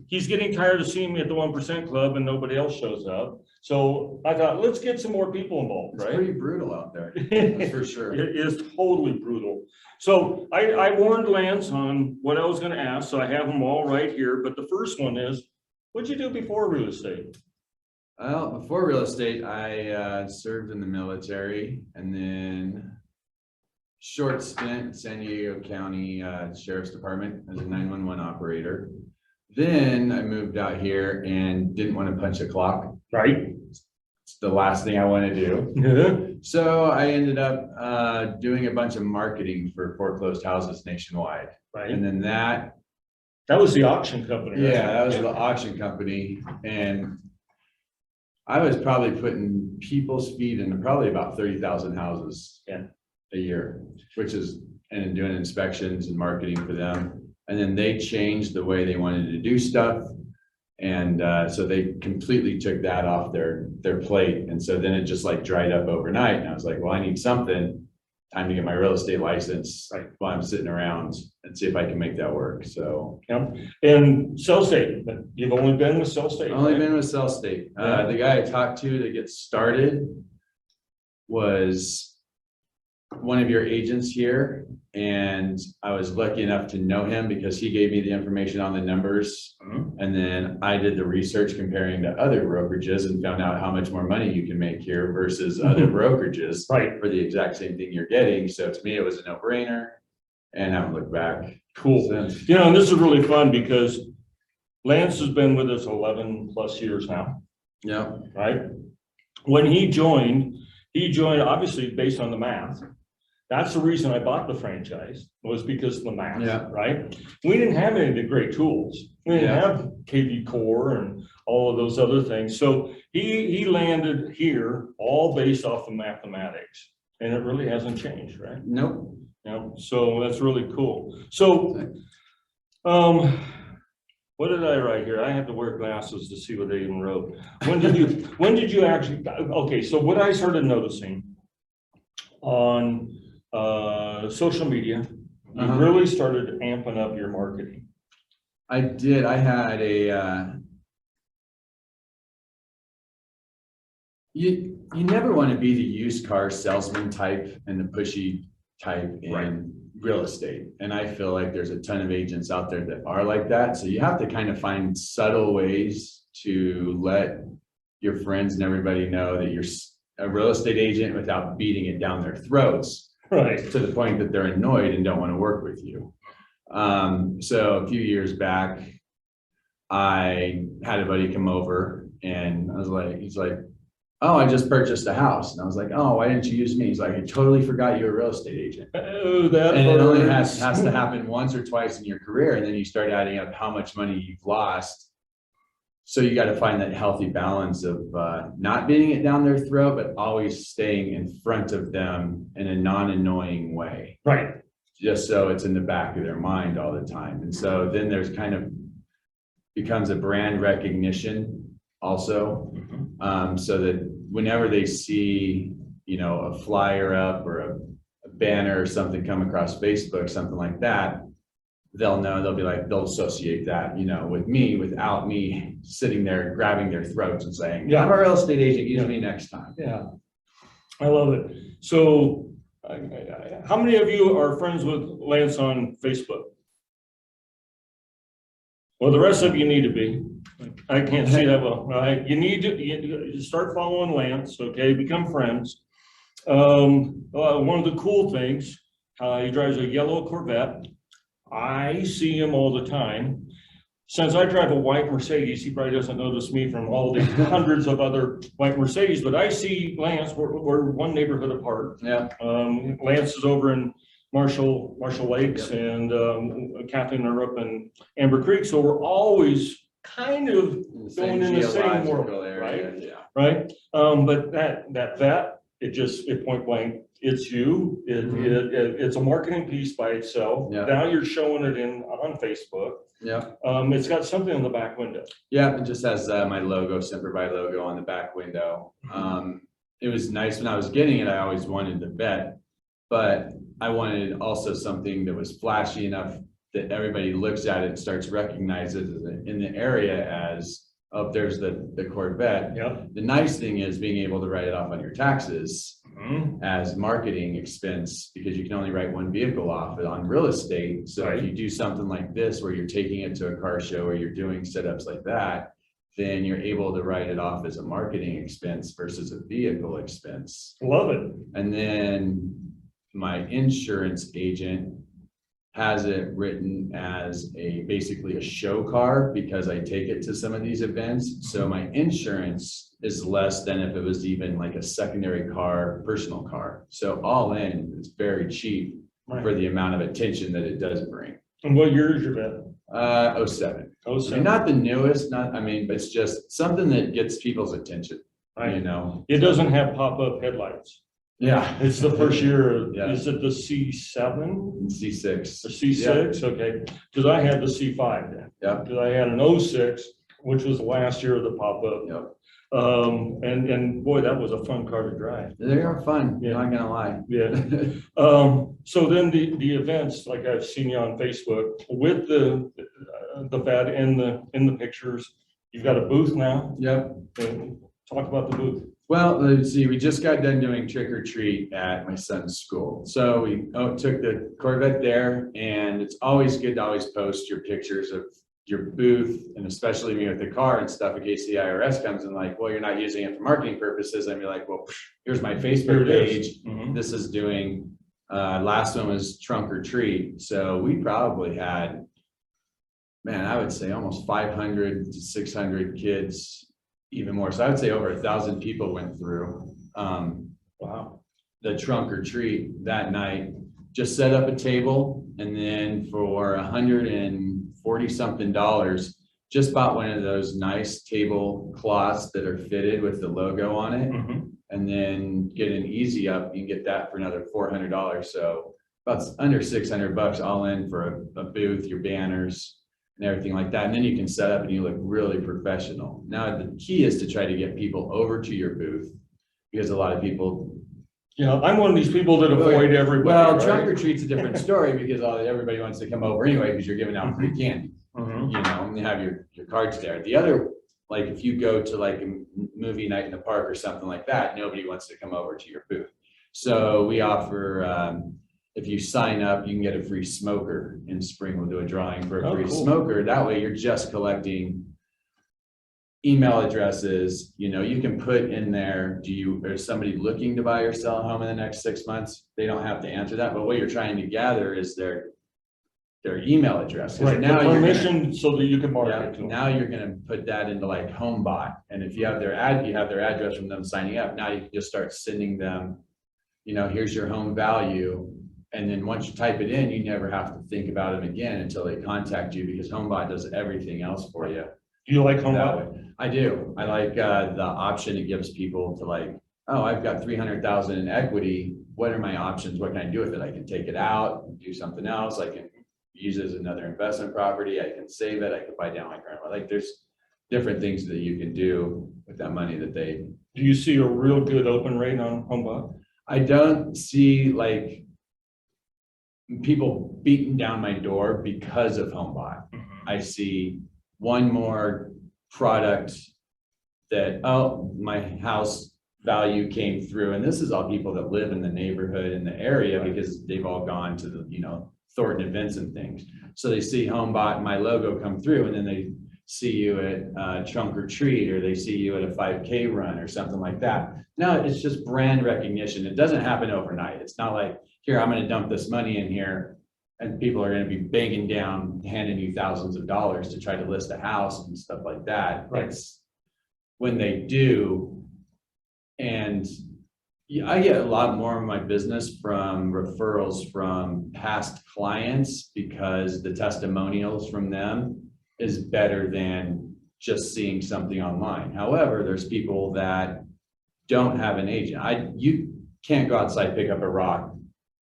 He's getting tired of seeing me at the 1% Club and nobody else shows up. So I thought, let's get some more people involved, It's right? pretty brutal out there, that's for sure. It is totally brutal. So I warned Lance on what I was gonna ask, so I have them all right here, but the first one is, what'd you do before real estate? Well, before real estate, I served in the military and then short stint San Diego County Sheriff's Department as a 911 operator. Then I moved out here and didn't want to punch a clock. Right? It's the last thing I want to do. Yeah. So I ended up doing a bunch of marketing for foreclosed houses nationwide. Right. And then that was the auction company, right? Yeah, that was the auction company, and I was probably putting people's feet into probably about 30,000 houses a year, which is, and doing inspections and marketing for them. And then they changed the way they wanted to do stuff. And so they completely took that off their plate. And so then it just like dried up overnight. And I was like, well, I need something. Time to get my real estate license while I'm sitting around and see if I can make that work. So and Cell State, but you've only been with Cell State. Only been with Cell State. The guy I talked to get started was one of your agents here, and I was lucky enough to know him because he gave me the information on the numbers. And then I did the research comparing to other brokerages and found out how much more money you can make here versus other brokerages for the exact same thing you're getting. So to me, it was a no-brainer, and I haven't looked back. Cool. Since. You know, and this is really fun because Lance has been with us 11 plus years now. Yeah. Right. When he joined obviously based on the math. That's the reason I bought the franchise, was because of the math, right? We didn't have any of the great tools. We didn't have KV Core and all of those other things. So he landed here all based off of mathematics, and it really hasn't changed, right? Nope. So that's really cool. So, what did I write here? I have to wear glasses to see what they even wrote. When did you actually, okay, so what I started noticing on social media, you really started amping up your marketing. I did. I had you never want to be the used car salesman type and the pushy type in real estate. And I feel like there's a ton of agents out there that are like that. So you have to kind of find subtle ways to let your friends and everybody know that you're a real estate agent without beating it down their throats. To the point that they're annoyed and don't want to work with you. So a few years back, I had a buddy come over and I was like, he's like, oh, I just purchased a house. And I was like, oh, why didn't you use me? He's like, I totally forgot you're a real estate agent. Oh, that and it only has to happen once or twice in your career. And then you start adding up how much money you've lost. So you got to find that healthy balance of not beating it down their throat, but always staying in front of them in a non-annoying way. Just so it's in the back of their mind all the time. And so then there's kind of becomes a brand recognition also. So that whenever they see, you know, a flyer up or a banner or something come across Facebook, something like that, they'll know, they'll be like, they'll associate that, you know, with me without me sitting there grabbing their throats and saying, I'm a real estate agent, use me next time. I love it. So how many of you are friends with Lance on Facebook? Well, the rest of you need to be. I can't see that well. Right? You need to start following Lance, okay? Become friends. One of the cool things, he drives a yellow Corvette. I see him all the time. Since I drive a white Mercedes, he probably doesn't notice me from all the hundreds of other white Mercedes, but I see Lance, we're one neighborhood apart. Lance is over in Marshall Lakes, and Kathleen are up in Amber Creek. So we're always kind of going in the same world, right? But that it point blank, it's you. It's a marketing piece by itself. Now you're showing it on Facebook. It's got something on the back window. It just has my logo, Semper Fi logo on the back window. It was nice when I was getting it. I always wanted the vet, but I wanted also something that was flashy enough that everybody looks at it and starts recognizing it in the area as, oh, there's the Corvette. Yeah. The nice thing is being able to write it off on your taxes Mhm. as marketing expense, because you can only write one vehicle off it on real estate. So if Right. you do something like this, where you're taking it to a car show or you're doing setups like that, then you're able to write it off as a marketing expense versus a vehicle expense. Love it. And then my insurance agent has it written as basically a show car, because I take it to some of these events. So my insurance is less than if it was even like a secondary car, personal car. So all in, it's very cheap for the amount of attention that it does bring. And what year is your vet? 07. Oh, I mean, not the newest, but it's just something that gets people's attention, you Right. know? It doesn't have pop-up headlights. Yeah. It's the first year, Yeah. is it the C7 C6. or C6? Okay, because I had the C5 then. Yeah. Because I had an 06, which was the last year of the pop-up. Yep. And boy, that was a fun car to drive. They are fun, Yeah. not gonna lie. Yeah. So then the events, like I've seen you on Facebook with the vet in the pictures, you've got a booth now. Yep. Talk about the booth. Well, let's see, we just got done doing trick or treat at my son's school. So we took the Corvette there, and it's always good to always post your pictures of your booth, and especially me with the car and stuff, in case the IRS comes and like, well, you're not using it for marketing purposes. I'd be like, well, here's my Facebook Here it is. page. Mhm. This is doing, last one was trunk or treat. So we probably had, man, I would say almost 500 to 600 kids, even more. So I would say over 1,000 people went through Wow. the trunk or treat that night. Just set up a table, and then for $140 something, just bought one of those nice tablecloths that are fitted with the logo on it. Mhm. And then get an easy up, you can get that for another $400. So about under $600 all in for a booth, your banners and everything like that. And then you can set up and you look really professional. Now, the key is to try to get people over to your booth, because a lot of people, Yeah, I'm one of these people that avoid everybody. well, right? trunk or treat's a different story, because everybody wants to come over anyway, because you're giving out free candy, Mhm. you know, and you have your cards there. The other, like if you go to like a movie night in the park or something like that, nobody wants to come over to your booth. So we offer, if you sign up, you can get a free smoker. In spring, we'll do a drawing for a Oh, free cool. smoker. That way you're just collecting email addresses. You know, you can put in there, is somebody looking to buy or sell a home in the next 6 months? They don't have to answer that, but what you're trying to gather is their email address. 'Cause Right, the now you're gonna- permission so that you can yeah, market to them. now you're gonna put that into like HomeBot, and if you have their address from them signing up, now you can just start sending them, you know, here's your home value. And then once you type it in, you never have to think about them again until they contact you, because HomeBot does everything else for you. Do you like that HomeBot? way. I do. I like the option it gives people to like, oh, I've got 300,000 in equity. What are my options? What can I do with it? I can take it out, do something else. I can use it as another investment property. I can save it. I can buy down my current, like there's different things that you can do with that money that they, Do you see a real good open rate on HomeBot? I don't see like people beating down my door because of HomeBot. I see one more product that, oh, my house value came through. And this is all people that live in the neighborhood, in the area, because they've all gone to the, you know, Thornton events and things. So they see HomeBot and my logo come through, and then they see you at trunk or treat, or they see you at a 5K run or something like that. Now it's just brand recognition. It doesn't happen overnight. It's not like, here, I'm going to dump this money in here, and people are going to be banging down, handing you thousands of dollars to try to list a house and stuff like that. Right. That's when they do. And yeah, I get a lot more of my business from referrals from past clients, because the testimonials from them is better than just seeing something online. However, there's people that don't have an agent. You can't go outside, pick up a rock,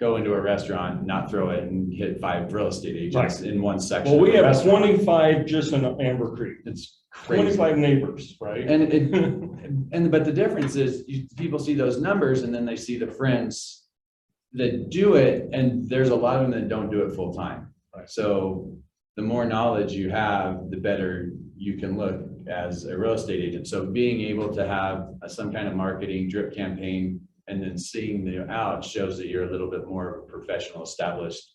go into a restaurant, not throw it, and hit 5 real estate agents in one section. Well, we of a have restaurant. 25 just in Amber Creek. It's crazy. 25 neighbors, right? But the difference is people see those numbers, and then they see the friends that do it, and there's a lot of them that don't do it full time. Right. So the more knowledge you have, the better you can look as a real estate agent. So being able to have some kind of marketing drip campaign and then seeing the out shows that you're a little bit more professional, established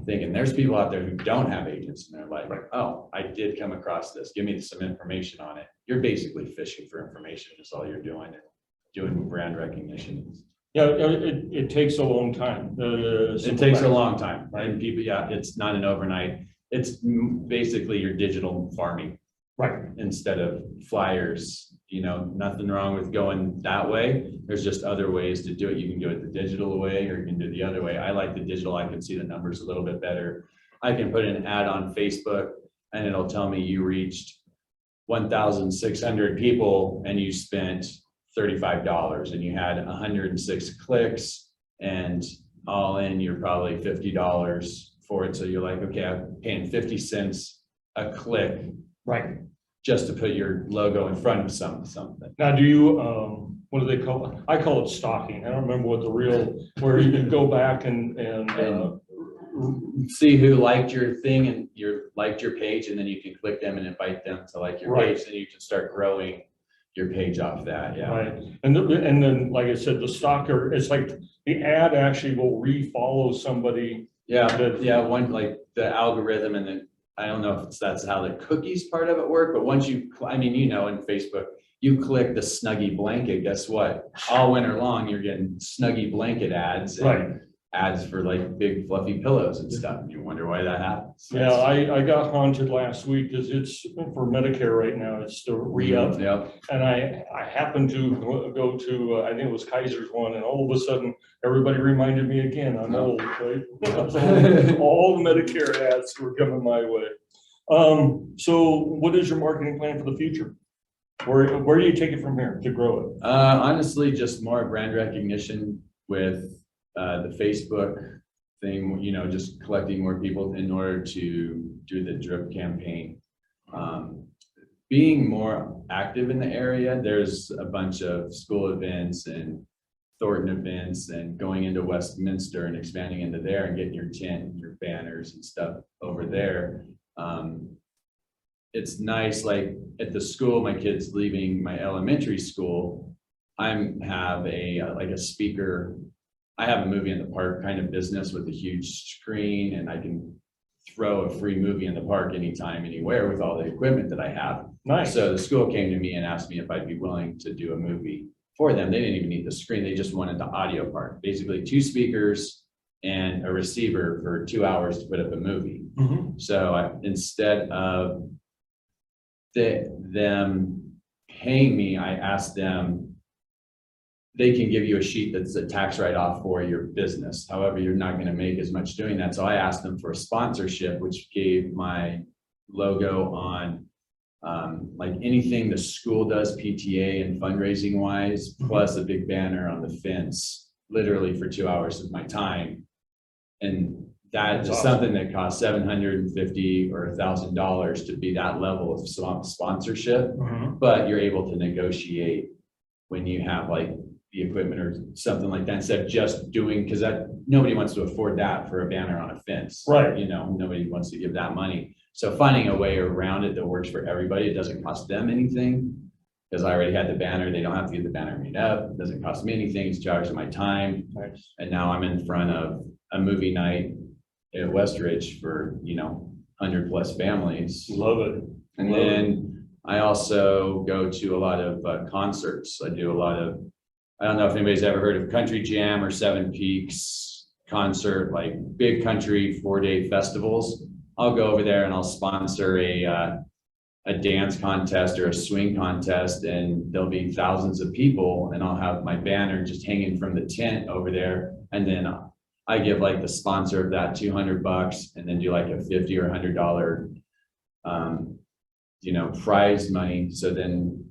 thinking. There's people out there who don't have agents and they're like, oh, I did come across this. Give me some information on it. You're basically fishing for information. Is all you're doing, and doing brand recognition. Yeah, it takes a long time. It takes a long time, right? And people, yeah, it's not an overnight. It's basically your digital farming. Right. Instead of flyers, nothing wrong with going that way. There's just other ways to do it. You can do it the digital way, or you can do it the other way. I like the digital. I can see the numbers a little bit better. I can put an ad on Facebook and it'll tell me you reached 1,600 people and you spent $35 and you had 106 clicks, and all in, you're probably $50 for it. So you're like, okay, I'm paying 50 cents a click. Right. Just to put your logo in front of something. Now, do you, what do they call it? I call it stalking. I don't remember what the real, where you can go back and see who liked your thing and liked your page, and then you can click them and invite them to like your page, and you can start growing your page off that. Yeah. Right. And then, like I said, the stalker, it's like the ad actually will refollow somebody. Yeah. One, like the algorithm, and then I don't know if that's how the cookies part of it work, but once you, in Facebook, you click the Snuggie blanket, guess what? All winter long, you're getting Snuggie blanket ads. And ads for like big fluffy pillows and stuff. And you wonder why that happens. Yeah, I got haunted last week because it's for Medicare right now. It's the re-up. Yep. And I happened to go to, I think it was Kaiser's one, and all of a sudden, everybody reminded me again, I'm old, right? All the Medicare ads were coming my way. So what is your marketing plan for the future? Where do you take it from here to grow it? Honestly, just more brand recognition with the Facebook thing, just collecting more people in order to do the drip campaign. Being more active in the area, there's a bunch of school events and Thornton events, and going into Westminster and expanding into there and getting your tent and your banners and stuff over there. It's nice, like at the school, my kids leaving my elementary school, I have a speaker. I have a movie in the park kind of business with a huge screen, and I can throw a free movie in the park anytime, anywhere with all the equipment that I have. Nice. So the school came to me and asked me if I'd be willing to do a movie for them. They didn't even need the screen. They just wanted the audio part, basically 2 speakers and a receiver for 2 hours to put up a movie. Mm-hmm. So instead of them paying me, I asked them, they can give you a sheet that's a tax write-off for your business. However, you're not going to make as much doing that. So I asked them for a sponsorship, which gave my logo on like anything the school does PTA and fundraising wise, plus a big banner on the fence, literally for 2 hours of my time. And that is something that costs $750 or $1,000 to be that level of sponsorship. Mm-hmm. But you're able to negotiate when you have like the equipment or something like that, instead of just doing, because that nobody wants to afford that for a banner on a fence. Right. Nobody wants to give that money. So finding a way around it that works for everybody, it doesn't cost them anything, because I already had the banner. They don't have to get the banner made up. It doesn't cost me anything. It's charged my time. Nice. And now I'm in front of a movie night at Westridge for 100+ families. Love it. And then I also go to a lot of concerts. I do a lot of, I don't know if anybody's ever heard of Country Jam or Seven Peaks concert, like big country 4-day festivals. I'll go over there and I'll sponsor a dance contest or a swing contest, and there'll be thousands of people, and I'll have my banner just hanging from the tent over there. And then I give like the sponsor of that $200, and then do like a $50 or $100 prize money. So then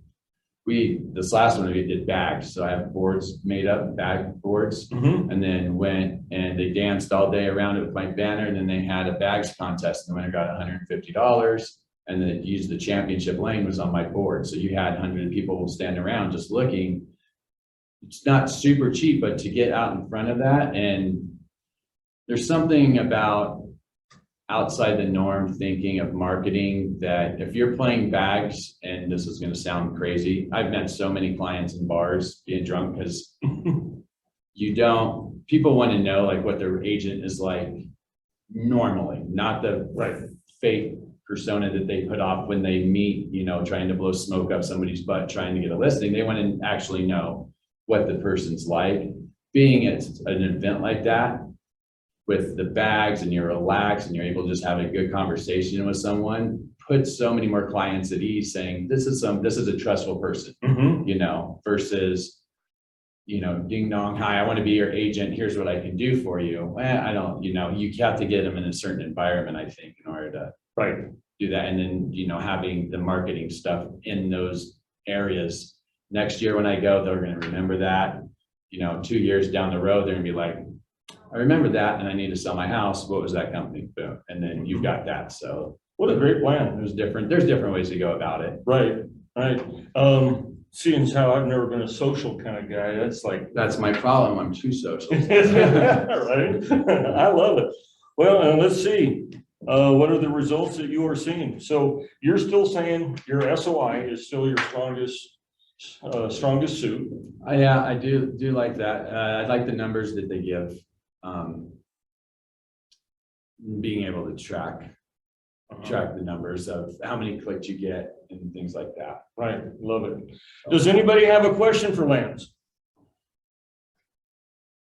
this last one we did bags. So I have boards made up, bag boards, Mm-hmm. and then went and they danced all day around it with my banner. And then they had a bags contest, and the winner got $150. And then it used the championship lane was on my board. So you had 100 people standing around just looking. It's not super cheap, but to get out in front of that, and there's something about outside the norm thinking of marketing that if you're playing bags, and this is gonna sound crazy, I've met so many clients in bars being drunk because people want to know like what their agent is like normally, not the Right. fake persona that they put off when they meet, trying to blow smoke up somebody's butt, trying to get a listing. They want to actually know what the person's like. Being at an event like that with the bags and you're relaxed and you're able to just have a good conversation with someone, puts so many more clients at ease saying, this is a trustful person, versus, ding dong, hi, I want to be your agent. Here's what I can do for you. I don't, you have to get them in a certain environment, I think, in order to Right. do that. And then, having the marketing stuff in those areas. Next year when I go, they're going to remember that, 2 years down the road, they're gonna be like, I remember that and I need to sell my house. What was that company? Boom. And then you've got that. So What a great plan. there's different ways to go about it. Right, right. Seeing as how I've never been a social kind of guy, that's like, That's my problem. I'm too social. right? I love it. Well, and let's see, what are the results that you are seeing? So you're still saying your SOI is still your strongest suit. Yeah, I do like that. I like the numbers that they give. Being able to track the numbers of how many clicks you get and things like that. Right, love it. Does anybody have a question for Lance?